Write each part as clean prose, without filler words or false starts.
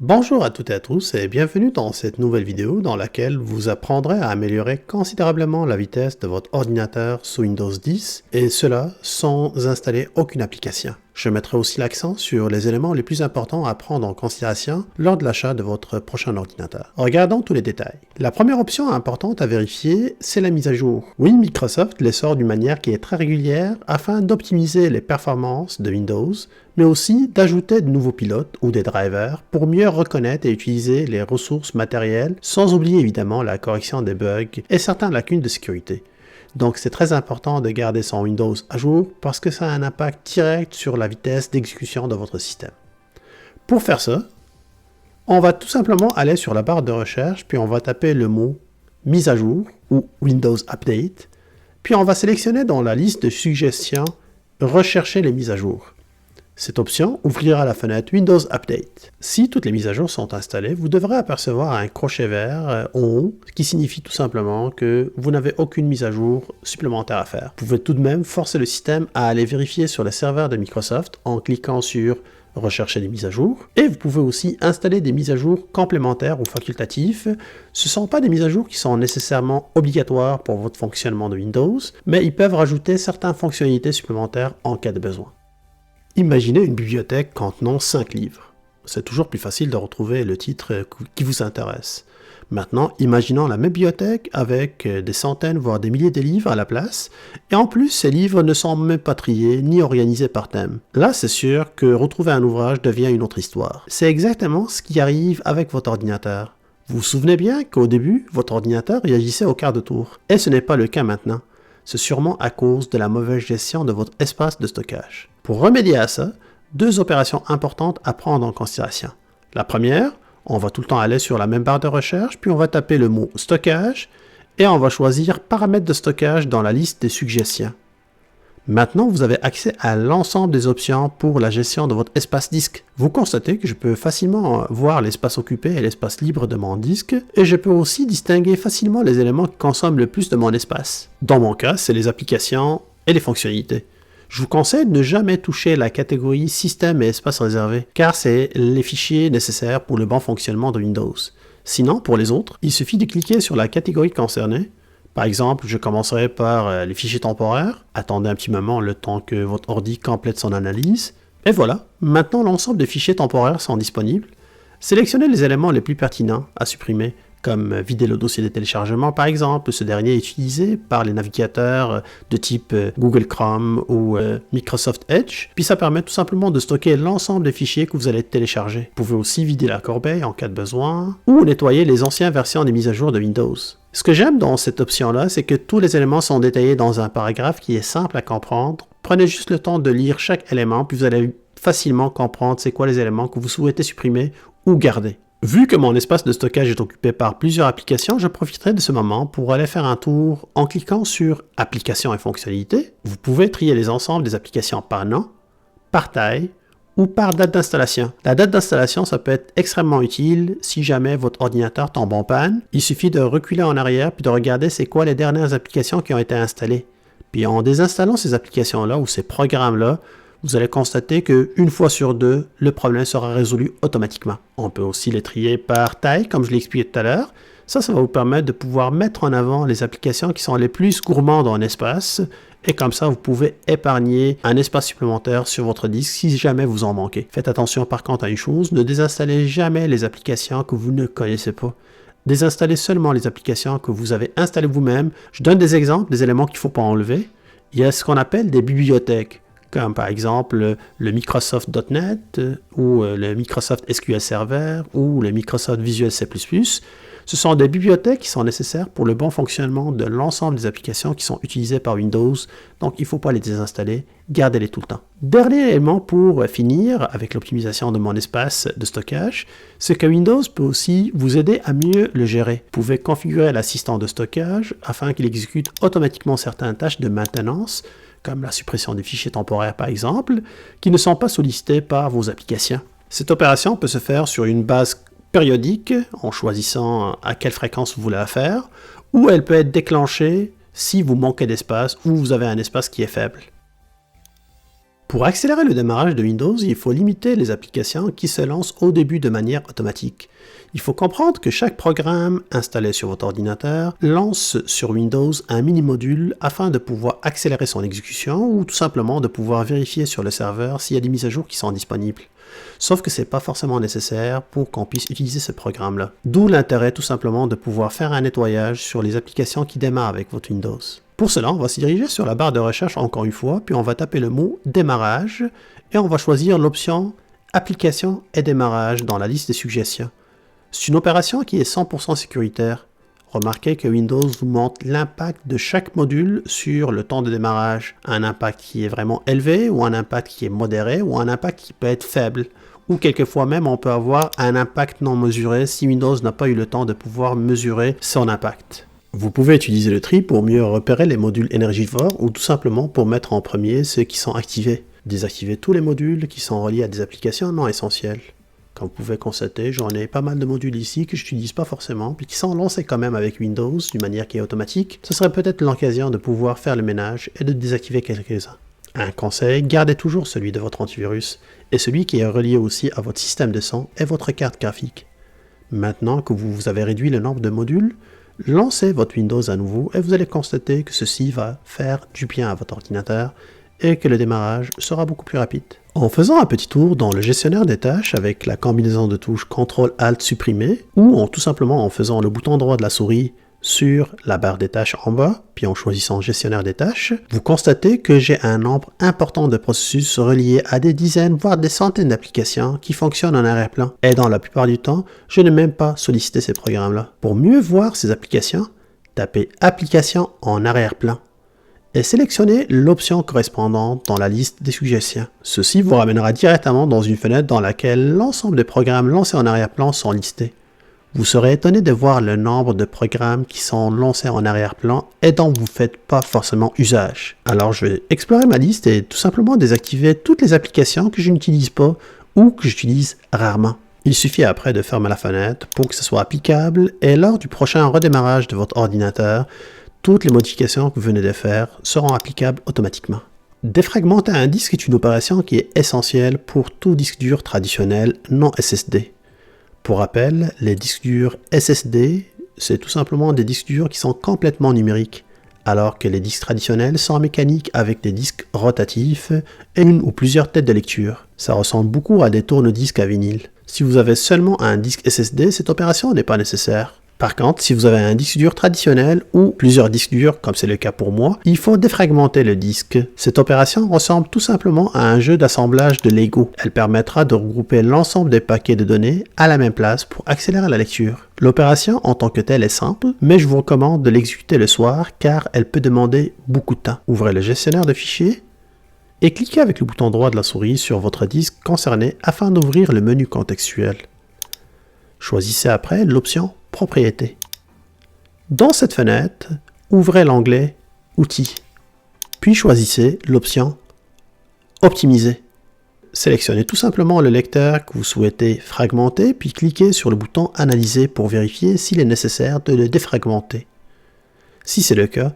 Bonjour à toutes et à tous et bienvenue dans cette nouvelle vidéo dans laquelle vous apprendrez à améliorer considérablement la vitesse de votre ordinateur sous Windows 10 et cela sans installer aucune application. Je mettrai aussi l'accent sur les éléments les plus importants à prendre en considération lors de l'achat de votre prochain ordinateur. Regardons tous les détails. La première option importante à vérifier, c'est la mise à jour. Oui, Microsoft les sort d'une manière qui est très régulière afin d'optimiser les performances de Windows, mais aussi d'ajouter de nouveaux pilotes ou des drivers pour mieux reconnaître et utiliser les ressources matérielles, sans oublier évidemment la correction des bugs et certaines lacunes de sécurité. Donc c'est très important de garder son Windows à jour parce que ça a un impact direct sur la vitesse d'exécution de votre système. Pour faire ça, on va tout simplement aller sur la barre de recherche, puis on va taper le mot « mise à jour » ou « Windows Update », puis on va sélectionner dans la liste de suggestions « Rechercher les mises à jour ». Cette option ouvrira la fenêtre Windows Update. Si toutes les mises à jour sont installées, vous devrez apercevoir un crochet vert en haut, qui signifie tout simplement que vous n'avez aucune mise à jour supplémentaire à faire. Vous pouvez tout de même forcer le système à aller vérifier sur les serveurs de Microsoft en cliquant sur Rechercher les mises à jour. Et vous pouvez aussi installer des mises à jour complémentaires ou facultatives. Ce ne sont pas des mises à jour qui sont nécessairement obligatoires pour votre fonctionnement de Windows, mais ils peuvent rajouter certaines fonctionnalités supplémentaires en cas de besoin. Imaginez une bibliothèque contenant 5 livres. C'est toujours plus facile de retrouver le titre qui vous intéresse. Maintenant, imaginons la même bibliothèque avec des centaines voire des milliers de livres à la place, et en plus ces livres ne sont même pas triés ni organisés par thème. Là, c'est sûr que retrouver un ouvrage devient une autre histoire. C'est exactement ce qui arrive avec votre ordinateur. Vous vous souvenez bien qu'au début, votre ordinateur réagissait au quart de tour, et ce n'est pas le cas maintenant. C'est sûrement à cause de la mauvaise gestion de votre espace de stockage. Pour remédier à ça, deux opérations importantes à prendre en considération. La première, on va tout le temps aller sur la même barre de recherche, puis on va taper le mot « stockage » et on va choisir « paramètres de stockage » dans la liste des suggestions. Maintenant, vous avez accès à l'ensemble des options pour la gestion de votre espace disque. Vous constatez que je peux facilement voir l'espace occupé et l'espace libre de mon disque, et je peux aussi distinguer facilement les éléments qui consomment le plus de mon espace. Dans mon cas, c'est les applications et les fonctionnalités. Je vous conseille de ne jamais toucher la catégorie Système et espace réservé, car c'est les fichiers nécessaires pour le bon fonctionnement de Windows. Sinon, pour les autres, il suffit de cliquer sur la catégorie concernée. Par exemple, je commencerai par les fichiers temporaires. Attendez un petit moment le temps que votre ordi complète son analyse. Et voilà, maintenant l'ensemble des fichiers temporaires sont disponibles. Sélectionnez les éléments les plus pertinents à supprimer, comme vider le dossier de téléchargement par exemple. Ce dernier est utilisé par les navigateurs de type Google Chrome ou Microsoft Edge. Puis ça permet tout simplement de stocker l'ensemble des fichiers que vous allez télécharger. Vous pouvez aussi vider la corbeille en cas de besoin ou nettoyer les anciennes versions des mises à jour de Windows. Ce que j'aime dans cette option-là, c'est que tous les éléments sont détaillés dans un paragraphe qui est simple à comprendre. Prenez juste le temps de lire chaque élément, puis vous allez facilement comprendre c'est quoi les éléments que vous souhaitez supprimer ou garder. Vu que mon espace de stockage est occupé par plusieurs applications, je profiterai de ce moment pour aller faire un tour en cliquant sur « Applications et fonctionnalités ». Vous pouvez trier les ensembles des applications par nom, par taille, ou par date d'installation. La date d'installation, ça peut être extrêmement utile si jamais votre ordinateur tombe en panne. Il suffit de reculer en arrière puis de regarder c'est quoi les dernières applications qui ont été installées. Puis en désinstallant ces applications-là ou ces programmes-là, vous allez constater qu'une fois sur deux, le problème sera résolu automatiquement. On peut aussi les trier par taille, comme je l'ai expliqué tout à l'heure. Ça va vous permettre de pouvoir mettre en avant les applications qui sont les plus gourmandes en espace. Et comme ça, vous pouvez épargner un espace supplémentaire sur votre disque si jamais vous en manquez. Faites attention par contre à une chose, ne désinstallez jamais les applications que vous ne connaissez pas. Désinstallez seulement les applications que vous avez installées vous-même. Je donne des exemples, des éléments qu'il ne faut pas enlever. Il y a ce qu'on appelle des bibliothèques, comme par exemple le Microsoft.NET ou le Microsoft SQL Server ou le Microsoft Visual C++. Ce sont des bibliothèques qui sont nécessaires pour le bon fonctionnement de l'ensemble des applications qui sont utilisées par Windows, donc il ne faut pas les désinstaller, gardez-les tout le temps. Dernier élément pour finir avec l'optimisation de mon espace de stockage, c'est que Windows peut aussi vous aider à mieux le gérer. Vous pouvez configurer l'assistant de stockage afin qu'il exécute automatiquement certaines tâches de maintenance, comme la suppression des fichiers temporaires par exemple, qui ne sont pas sollicités par vos applications. Cette opération peut se faire sur une base périodique, en choisissant à quelle fréquence vous voulez la faire, ou elle peut être déclenchée si vous manquez d'espace ou vous avez un espace qui est faible. Pour accélérer le démarrage de Windows, il faut limiter les applications qui se lancent au début de manière automatique. Il faut comprendre que chaque programme installé sur votre ordinateur lance sur Windows un mini-module afin de pouvoir accélérer son exécution ou tout simplement de pouvoir vérifier sur le serveur s'il y a des mises à jour qui sont disponibles. Sauf que ce n'est pas forcément nécessaire pour qu'on puisse utiliser ce programme-là. D'où l'intérêt tout simplement de pouvoir faire un nettoyage sur les applications qui démarrent avec votre Windows. Pour cela, on va se diriger sur la barre de recherche encore une fois, puis on va taper le mot démarrage et on va choisir l'option application et démarrage dans la liste des suggestions. C'est une opération qui est 100% sécuritaire. Remarquez que Windows vous montre l'impact de chaque module sur le temps de démarrage. Un impact qui est vraiment élevé ou un impact qui est modéré ou un impact qui peut être faible. Ou quelquefois même on peut avoir un impact non mesuré si Windows n'a pas eu le temps de pouvoir mesurer son impact. Vous pouvez utiliser le tri pour mieux repérer les modules énergivores ou tout simplement pour mettre en premier ceux qui sont activés. Désactiver tous les modules qui sont reliés à des applications non essentielles. Comme vous pouvez constater, j'en ai pas mal de modules ici que je n'utilise pas forcément, puis qui sont lancés quand même avec Windows d'une manière qui est automatique. Ce serait peut-être l'occasion de pouvoir faire le ménage et de désactiver quelques-uns. Un conseil, gardez toujours celui de votre antivirus et celui qui est relié aussi à votre système de son et votre carte graphique. Maintenant que vous avez réduit le nombre de modules, lancez votre Windows à nouveau et vous allez constater que ceci va faire du bien à votre ordinateur et que le démarrage sera beaucoup plus rapide. En faisant un petit tour dans le gestionnaire des tâches avec la combinaison de touches CTRL-ALT supprimé ou tout simplement en faisant le bouton droit de la souris sur la barre des tâches en bas, puis en choisissant gestionnaire des tâches, vous constatez que j'ai un nombre important de processus reliés à des dizaines voire des centaines d'applications qui fonctionnent en arrière-plan. Et dans la plupart du temps, je n'ai même pas sollicité ces programmes-là. Pour mieux voir ces applications, tapez Applications en arrière-plan et sélectionnez l'option correspondante dans la liste des suggestions. Ceci vous ramènera directement dans une fenêtre dans laquelle l'ensemble des programmes lancés en arrière-plan sont listés. Vous serez étonné de voir le nombre de programmes qui sont lancés en arrière-plan et dont vous ne faites pas forcément usage. Alors je vais explorer ma liste et tout simplement désactiver toutes les applications que je n'utilise pas ou que j'utilise rarement. Il suffit après de fermer la fenêtre pour que ce soit applicable et lors du prochain redémarrage de votre ordinateur, toutes les modifications que vous venez de faire seront applicables automatiquement. Défragmenter un disque est une opération qui est essentielle pour tout disque dur traditionnel non SSD. Pour rappel, les disques durs SSD, c'est tout simplement des disques durs qui sont complètement numériques, alors que les disques traditionnels sont mécaniques avec des disques rotatifs et une ou plusieurs têtes de lecture. Ça ressemble beaucoup à des tourne-disques à vinyle. Si vous avez seulement un disque SSD, cette opération n'est pas nécessaire. Par contre, si vous avez un disque dur traditionnel ou plusieurs disques durs, comme c'est le cas pour moi, il faut défragmenter le disque. Cette opération ressemble tout simplement à un jeu d'assemblage de Lego. Elle permettra de regrouper l'ensemble des paquets de données à la même place pour accélérer la lecture. L'opération en tant que telle est simple, mais je vous recommande de l'exécuter le soir car elle peut demander beaucoup de temps. Ouvrez le gestionnaire de fichiers et cliquez avec le bouton droit de la souris sur votre disque concerné afin d'ouvrir le menu contextuel. Choisissez après l'option Propriétés. Dans cette fenêtre, ouvrez l'onglet Outils, puis choisissez l'option Optimiser. Sélectionnez tout simplement le lecteur que vous souhaitez fragmenter, puis cliquez sur le bouton Analyser pour vérifier s'il est nécessaire de le défragmenter. Si c'est le cas,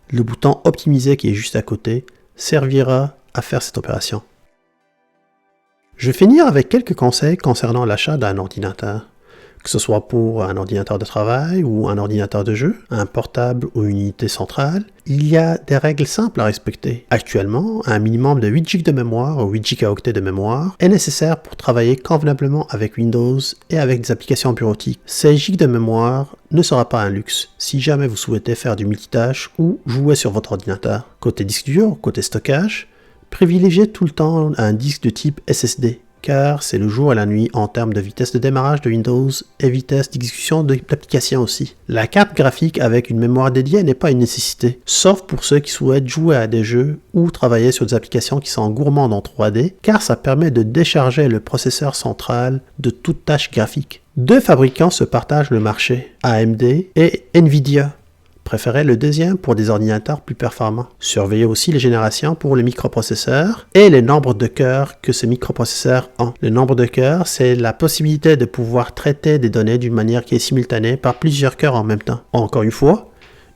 le bouton Optimiser qui est juste à côté servira à faire cette opération. Je vais finir avec quelques conseils concernant l'achat d'un ordinateur. Que ce soit pour un ordinateur de travail ou un ordinateur de jeu, un portable ou une unité centrale, il y a des règles simples à respecter. Actuellement, un minimum de 8 GB de mémoire ou 8 gigaoctets de mémoire est nécessaire pour travailler convenablement avec Windows et avec des applications bureautiques. 16 GB de mémoire ne sera pas un luxe si jamais vous souhaitez faire du multitâche ou jouer sur votre ordinateur. Côté disque dur, côté stockage, privilégiez tout le temps un disque de type SSD. Car c'est le jour et la nuit en termes de vitesse de démarrage de Windows et vitesse d'exécution de l'application aussi. La carte graphique avec une mémoire dédiée n'est pas une nécessité, sauf pour ceux qui souhaitent jouer à des jeux ou travailler sur des applications qui sont gourmandes en 3D, car ça permet de décharger le processeur central de toute tâche graphique. Deux fabricants se partagent le marché, AMD et Nvidia. Préférez le deuxième pour des ordinateurs plus performants. Surveillez aussi les générations pour les microprocesseurs et les nombres de cœurs que ces microprocesseurs ont. Le nombre de cœurs, c'est la possibilité de pouvoir traiter des données d'une manière qui est simultanée par plusieurs cœurs en même temps. Encore une fois,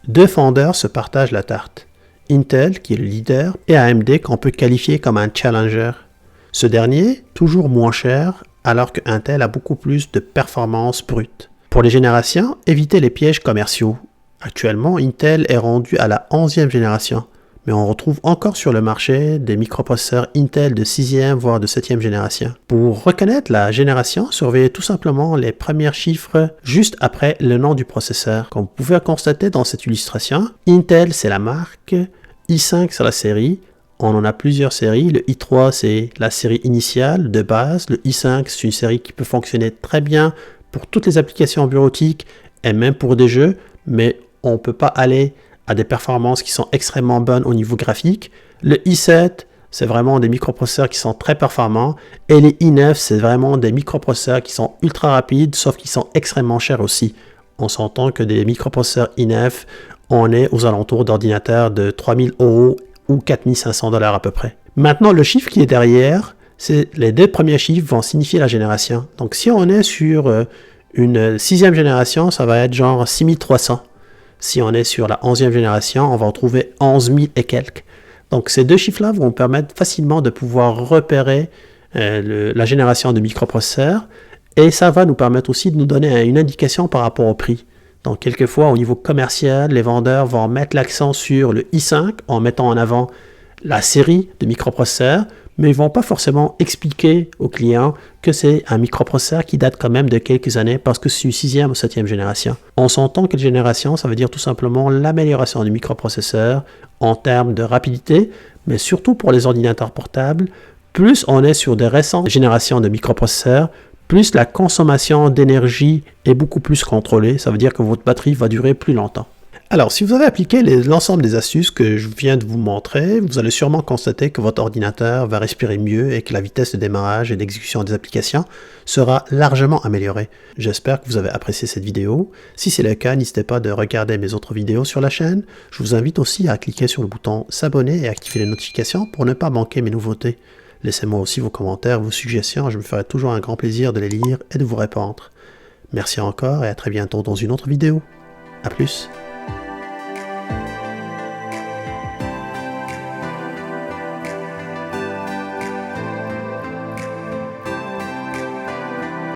deux fondeurs se partagent la tarte. Intel qui est le leader et AMD qu'on peut qualifier comme un challenger. Ce dernier, toujours moins cher, alors que Intel a beaucoup plus de performance brute. Pour les générations, évitez les pièges commerciaux. Actuellement, Intel est rendu à la 11e génération, mais on retrouve encore sur le marché des microprocesseurs Intel de 6e voire de 7e génération. Pour reconnaître la génération, surveillez tout simplement les premiers chiffres juste après le nom du processeur. Comme vous pouvez constater dans cette illustration, Intel c'est la marque, i5 c'est la série, on en a plusieurs séries, le i3 c'est la série initiale de base, le i5 c'est une série qui peut fonctionner très bien pour toutes les applications bureautiques et même pour des jeux, mais on ne peut pas aller à des performances qui sont extrêmement bonnes au niveau graphique. Le i7, c'est vraiment des microprocesseurs qui sont très performants. Et les i9, c'est vraiment des microprocesseurs qui sont ultra rapides, sauf qu'ils sont extrêmement chers aussi. On s'entend que des microprocesseurs i9, on est aux alentours d'ordinateurs de 3000 € ou 4500 $ à peu près. Maintenant, le chiffre qui est derrière, c'est les deux premiers chiffres vont signifier la génération. Donc, si on est sur une 6e génération, ça va être genre 6300. Si on est sur la 11e génération, on va en trouver 11 000 et quelques. Donc ces deux chiffres-là vont permettre facilement de pouvoir repérer la génération de microprocesseurs et ça va nous permettre aussi de nous donner une indication par rapport au prix. Donc quelquefois au niveau commercial, les vendeurs vont mettre l'accent sur le i5 en mettant en avant la série de microprocesseurs, mais ils ne vont pas forcément expliquer aux clients que c'est un microprocesseur qui date quand même de quelques années parce que c'est une 6e ou 7e génération. On s'entend que génération, ça veut dire tout simplement l'amélioration du microprocesseur en termes de rapidité, mais surtout pour les ordinateurs portables. Plus on est sur des récentes générations de microprocesseurs, plus la consommation d'énergie est beaucoup plus contrôlée. Ça veut dire que votre batterie va durer plus longtemps. Alors, si vous avez appliqué l'ensemble des astuces que je viens de vous montrer, vous allez sûrement constater que votre ordinateur va respirer mieux et que la vitesse de démarrage et d'exécution des applications sera largement améliorée. J'espère que vous avez apprécié cette vidéo. Si c'est le cas, n'hésitez pas de regarder mes autres vidéos sur la chaîne. Je vous invite aussi à cliquer sur le bouton s'abonner et activer les notifications pour ne pas manquer mes nouveautés. Laissez-moi aussi vos commentaires, vos suggestions, je me ferai toujours un grand plaisir de les lire et de vous répondre. Merci encore et à très bientôt dans une autre vidéo. A plus.